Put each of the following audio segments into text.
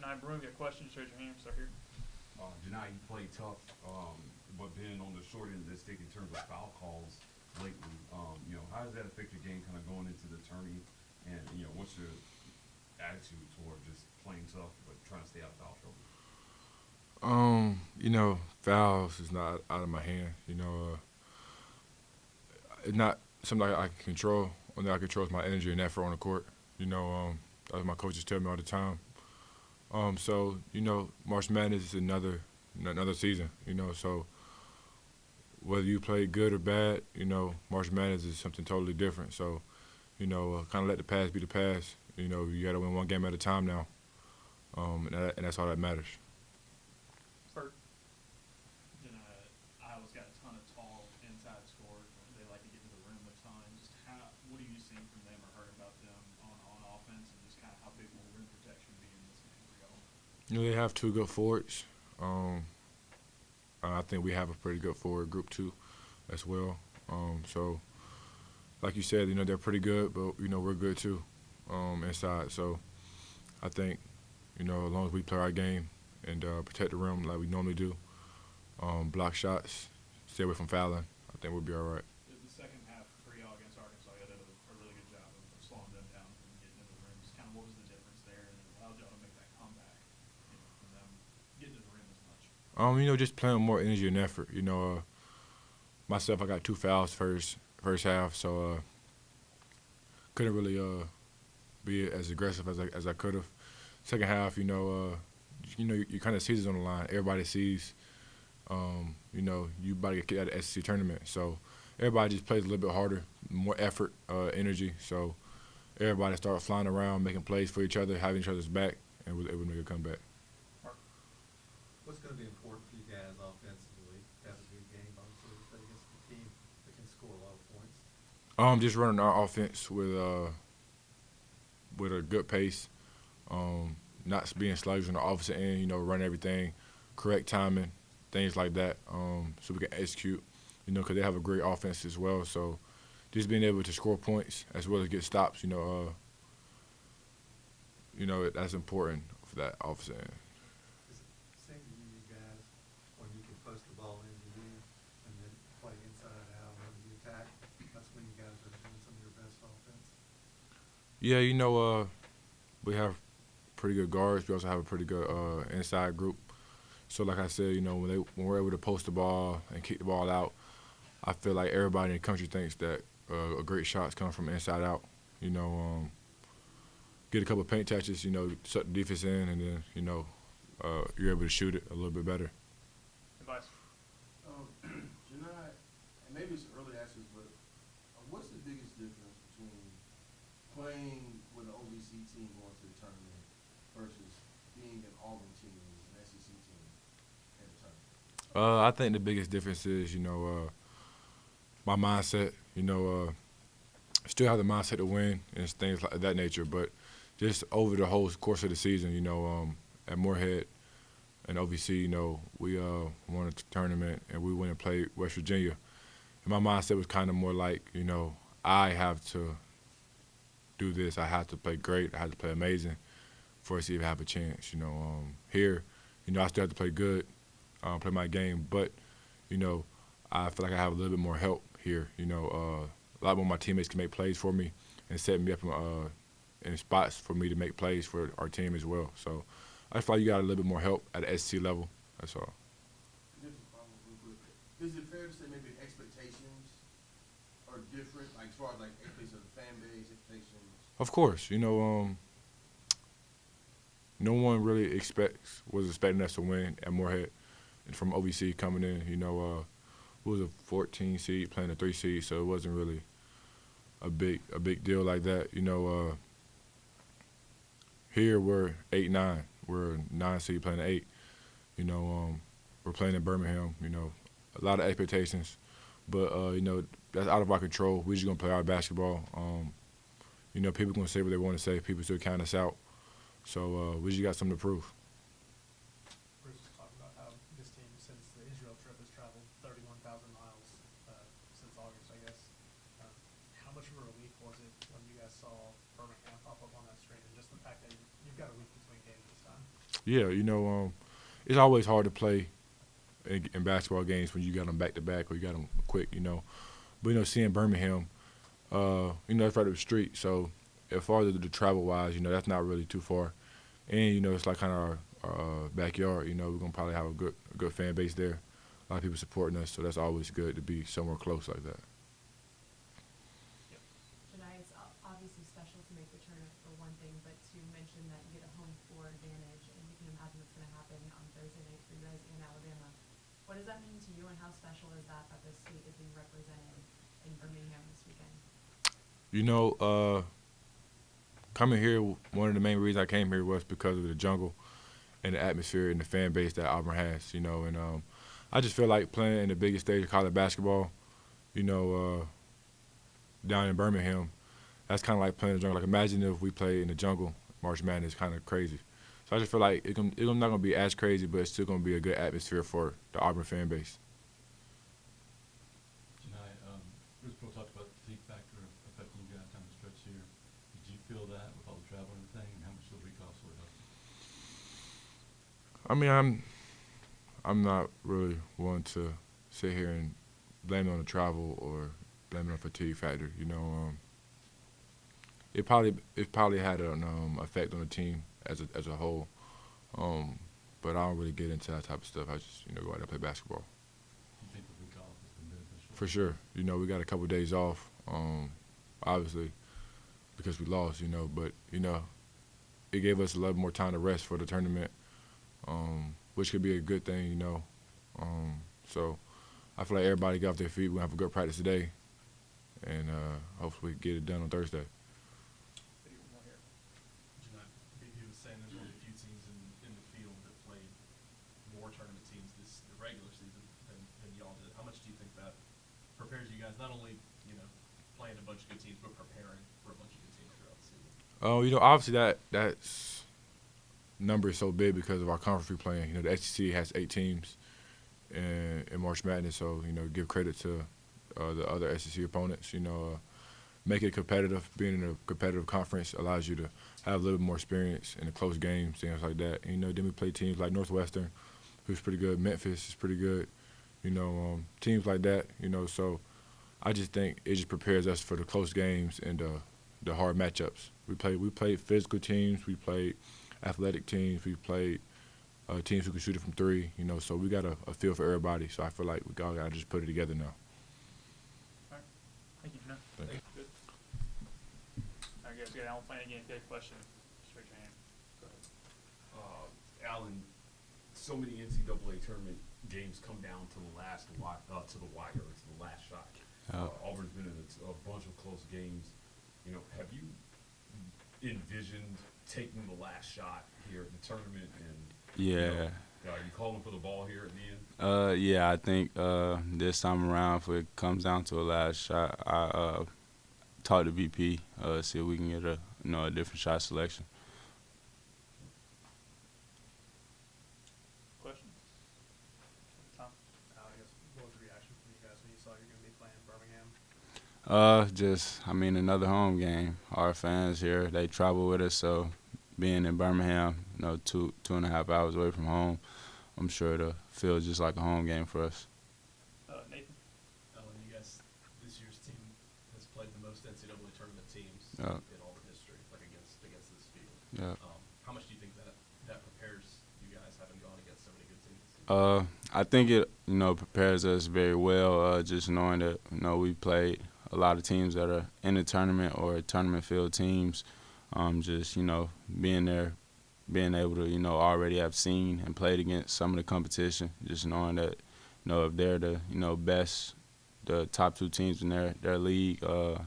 Johni Broome. Got questions? Raise your hand. Start here. Janai, you played tough, but been on the short end of the stick in terms of foul calls lately. How does that affect your game kind of going into the tourney? And, what's your attitude toward just playing tough but trying to stay out of foul trouble? Fouls is not out of my hand. It's not something I can control. Only I control is my energy and effort on the court. That's what my coaches tell me all the time. March Madness is another season. So whether you play good or bad, March Madness is something totally different. So, kind of let the past be the past. You got to win one game at a time now, and that's all that matters. Bert. Iowa's got a ton of tall inside scores. They like to get to the rim a ton. Just what are you seeing from them or heard about them on offense, and just kind of how big will rim protection be in this game for y'all? They have two good forwards. I think we have a pretty good forward group too, as well. Like you said, they're pretty good, but we're good too, inside. So I think, as long as we play our game and protect the rim like we normally do, block shots, stay away from fouling, I think we'll be all right. The second half for y'all against Arkansas, y'all did a really good job of slowing them down from getting to the rim. Just kind of what was the difference there, and it allowed y'all to make that comeback from them getting to the rim as much? Just playing with more energy and effort. Myself, I got 2 fouls first half, so couldn't really be as aggressive as I could have. Second half, you kind of seasons on the line. Everybody sees, you about to get kicked out of the SEC tournament. So everybody just plays a little bit harder, more effort, energy. So everybody started flying around, making plays for each other, having each other's back, and was able to make a comeback. What's going to be important for you guys offensively to have a good game, obviously, to play against a team that can score a lot of points? Just running our offense with a good pace, not being sluggish on the offensive end. Run everything, correct timing, things like that, so we can execute. Because they have a great offense as well. So just being able to score points as well as get stops. That's important for that offensive end. Seem to you guys, when you can post the ball into you and then play inside out when you attack, that's when you guys are doing some of your best offense? Yeah, we have pretty good guards. We also have a pretty good inside group. So like I said, when we're able to post the ball and kick the ball out, I feel like everybody in the country thinks that a great shot's coming from inside out. Get a couple of paint touches, suck the defense in, and then, you're able to shoot it a little bit better. Advice. Janai, and maybe it's early access, but what's the biggest difference between playing with an OVC team going to the tournament versus being an Auburn team, an SEC team in the tournament? I think the biggest difference is, my mindset. Still have the mindset to win and things like that nature, but just over the whole course of the season, at Moorhead and OVC, we won a tournament and we went and played West Virginia. And my mindset was kind of more like, I have to do this. I have to play great. I have to play amazing for us to even have a chance. Here, I still have to play good, play my game, but, I feel like I have a little bit more help here. A lot more of my teammates can make plays for me and set me up in spots for me to make plays for our team as well. So I feel like you got a little bit more help at the SEC level. That's all. Is it fair to say maybe expectations are different, like as far as expectations of the fan base, expectations? Of course, no one really was expecting us to win at Moorhead, and from OVC coming in, it was a 14 seed playing a 3 seed, so it wasn't really a big deal like that. Here we're 8-9. We're a 9 seed playing an 8. We're playing in Birmingham. A lot of expectations, but that's out of our control. We're just gonna play our basketball. People gonna say what they want to say. People still count us out, so we just got something to prove. Bruce was talking about how this team, since the Israel trip, has traveled 31,000 miles since August, I guess. How much of a relief was it when you guys saw Birmingham pop up on that screen, and just the fact that you've got a week between games this time? Yeah, it's always hard to play in basketball games when you got them back to back or you got them quick. But seeing Birmingham, it's right up the street. So as far as the travel wise, that's not really too far. And it's like kind of our backyard. We're gonna probably have a good fan base there. A lot of people supporting us, so that's always good to be somewhere close like that. Johni, it's obviously special to make the tournament for one thing, but to mention that you get a home floor advantage, and you can imagine what's going to happen on Thursday night for you guys in Alabama. What does that mean to you, and how special is that the state is being represented in Birmingham this weekend? Coming here, one of the main reasons I came here was because of the jungle and the atmosphere and the fan base that Auburn has, and I just feel like playing in the biggest stage of college basketball, down in Birmingham, that's kind of like playing in the jungle. Like, imagine if we played in the jungle, March Madness, kind of crazy. So I just feel like it's not going to be as crazy, but it's still going to be a good atmosphere for the Auburn fan base. Tonight, Bruce Pearl talked about the fatigue factor affecting you guys down the stretch here. Did you feel that with all the travel and everything, and how much the week off sort of helped you? I mean, I'm not really one to sit here and blame it on the travel or blame it on fatigue factor. It probably had an effect on the team as a whole. But I don't really get into that type of stuff. I just go out there and play basketball. Do you think the week off has been beneficial? For sure. We got a couple of days off. Obviously because we lost. But it gave us a lot more time to rest for the tournament. Which could be a good thing, So I feel like everybody got off their feet. We're going to have a good practice today, and hopefully get it done on Thursday. BB was saying there's only a few teams in the field that played more tournament teams the regular season than y'all did. How much do you think that prepares you guys, not only, playing a bunch of good teams, but preparing for a bunch of good teams throughout the season? Obviously that's number is so big because of our conference we playing. The SEC has 8 teams in March Madness, so give credit to the other SEC opponents. Make it competitive. Being in a competitive conference allows you to have a little bit more experience in the close games, things like that. And, then we play teams like Northwestern, who's pretty good. Memphis is pretty good. Teams like that. So I just think it just prepares us for the close games and the hard matchups. We played physical teams. We played athletic teams. We played teams who can shoot it from 3. So we got a feel for everybody. So I feel like we got to just put it together now. All right. Thank you, Johni. Thank you. Good. All right, guys, we got Alan Flanigan. If you have a question, just raise your hand. Go ahead. Alan, so many NCAA tournament games come down to the last to the wire, it's the last shot. Auburn's been in a bunch of close games. Have you envisioned taking the last shot here at the tournament? And Yeah. are you calling for the ball here at the end? Yeah, I think this time around, if it comes down to a last shot, I talk to VP, see if we can get a different shot selection. Questions? Tom? I guess, what was the reaction from you guys when you saw you're going to be playing Birmingham? Another home game. Our fans here, they travel with us, so being in Birmingham, 2.5 hours away from home, I'm sure it'll feel just like a home game for us. Nathan? You guys, this year's team has played the most NCAA tournament teams Yeah. in all the history, like against this field. Yeah. How much do you think that prepares you guys, having gone against so many good teams? I think it, prepares us very well, just knowing that, we played a lot of teams that are in the tournament or tournament field teams. Being there, being able to, already have seen and played against some of the competition, just knowing that, if they're the, best, the top 2 teams in their league, it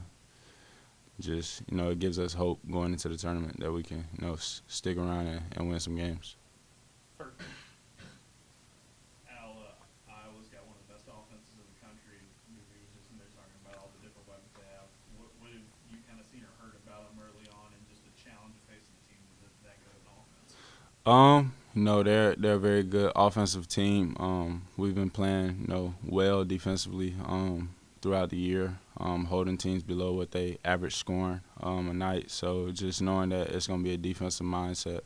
gives us hope going into the tournament that we can, stick around and win some games. First. Iowa's got one of the best offenses in the country. We were just in there talking about all the different weapons they have. What have you kind of seen or heard about them early on, and just the challenge of facing a team that good of an offense? They're a very good offensive team. We've been playing, well defensively throughout the year, holding teams below what they average scoring a night. So just knowing that it's going to be a defensive mindset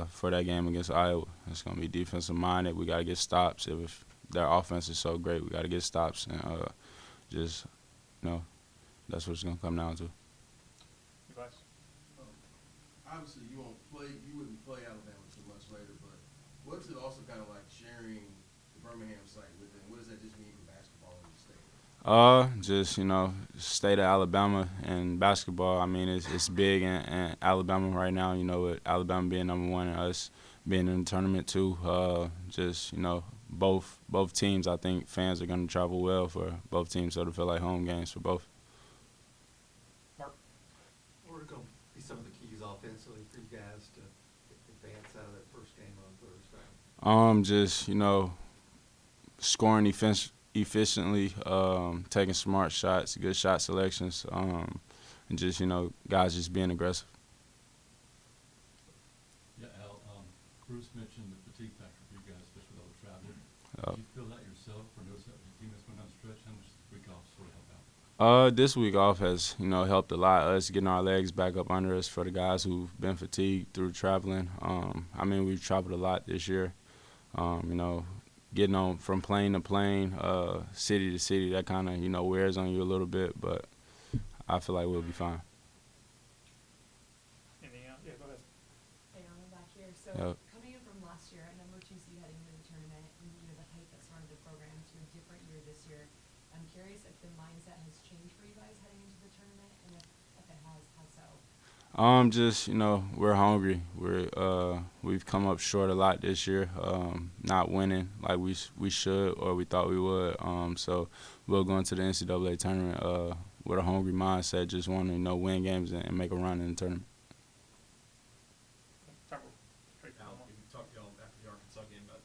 for that game against Iowa. It's going to be defensive minded. We got to get stops. If their offense is so great, we got to get stops. And just, that's what it's going to come down to. Advice? Obviously, you wouldn't play Alabama too much later, but what's it also kind of like sharing the Birmingham site with them? What does that just mean for basketball in the state? Just, state of Alabama and basketball. I mean, it's big in Alabama right now, with Alabama being #1 and us being in the tournament too. Just, both teams, I think fans are going to travel well for both teams, so to feel like home games for both. Mark? What are going to be some of the keys offensively for you guys to advance out of that first game on Thursday? Just, scoring efficiently, taking smart shots, good shot selections, and just, guys just being aggressive. Yeah, Al, Bruce mentioned the fatigue factor for you guys, especially with all the travel. Yep. Do you feel that yourself, or notice that with your team that's going down the stretch? How much does the week off sort of help out? This week off has, helped a lot. Us getting our legs back up under us for the guys who've been fatigued through traveling. I mean, we've traveled a lot this year. Getting on from plane to plane, city to city, that kind of, wears on you a little bit, but I feel like we'll be fine. Anything else? Yeah, go ahead. Hey, I'm back here. So Yep. coming in from last year, a number 2 seed heading into the tournament, and the hype that surrounded the program to a different year this year. I'm curious if the mindset has changed for you guys heading into the tournament, and if it has, how so? Just, we're hungry. We've come up short a lot this year, not winning like we should or we thought we would. So we'll go into the NCAA tournament with a hungry mindset, just wanting to win games and make a run in the tournament. Time for straight Al, one more. we talked to y'all after the Arkansas game about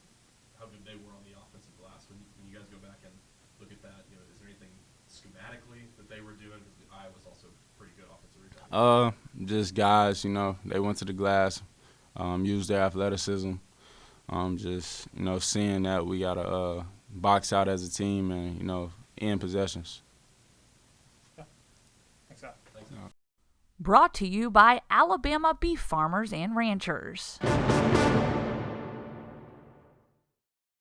how good they were on the offensive glass. When you guys go back and look at that, is there anything schematically that they were doing? Because Iowa's also pretty good offensive rebounding. Just guys, they went to the glass, used their athleticism. Just, seeing that we got to box out as a team and, end possessions. Thanks, Al. Thanks. Brought to you by Alabama Beef Farmers and Ranchers.